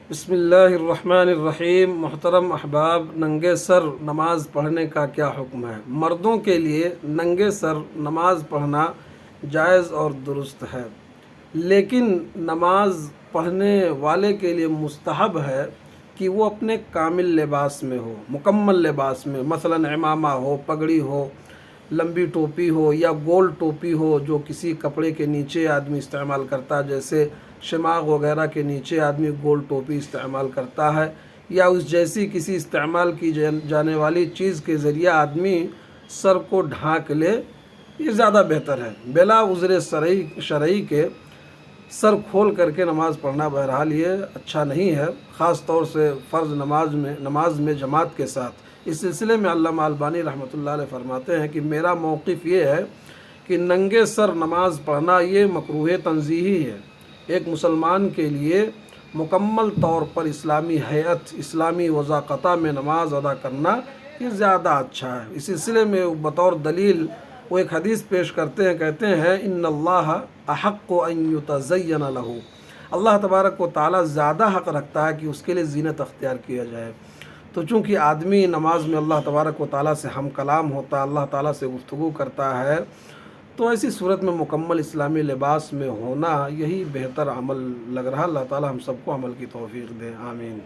بسم اللہ الرحمن الرحیم۔ محترم احباب، ننگے سر نماز پڑھنے کا کیا حکم ہے؟ مردوں کے لیے ننگے سر نماز پڑھنا جائز اور درست ہے، لیکن نماز پڑھنے والے کے لیے مستحب ہے کہ وہ اپنے کامل لباس میں ہو، مکمل لباس میں، مثلا عمامہ ہو، پگڑی ہو، لمبی ٹوپی ہو یا گول ٹوپی ہو جو کسی کپڑے کے نیچے آدمی استعمال کرتا ہے، جیسے شماغ وغیرہ کے نیچے آدمی گول ٹوپی استعمال کرتا ہے، یا اس جیسی کسی استعمال کی جانے والی چیز کے ذریعہ آدمی سر کو ڈھانک لے، یہ زیادہ بہتر ہے۔ بلا عذر شرعی کے سر کھول کر کے نماز پڑھنا بہرحال یہ اچھا نہیں ہے، خاص طور سے فرض نماز میں جماعت کے ساتھ۔ اس سلسلے میں علامہ البانی رحمۃ اللہ علیہ فرماتے ہیں کہ میرا موقف یہ ہے کہ ننگے سر نماز پڑھنا یہ مکروہ تنزیہی ہے۔ ایک مسلمان کے لیے مکمل طور پر اسلامی ہیئت، اسلامی وضاقتہ میں نماز ادا کرنا یہ زیادہ اچھا ہے۔ اس سلسلے میں بطور دلیل وہ ایک حدیث پیش کرتے ہیں، کہتے ہیں ان اللہ احق ان یتزین لہ، اللہ تبارک و تعالیٰ زیادہ حق رکھتا ہے کہ اس کے لیے زینت اختیار کیا جائے۔ تو چونکہ آدمی نماز میں اللہ تبارک و تعالیٰ سے ہم کلام ہوتا ہے، اللہ تعالیٰ سے گفتگو کرتا ہے، تو ایسی صورت میں مکمل اسلامی لباس میں ہونا یہی بہتر عمل لگ رہا۔ اللہ تعالیٰ ہم سب کو عمل کی توفیق دے، آمین۔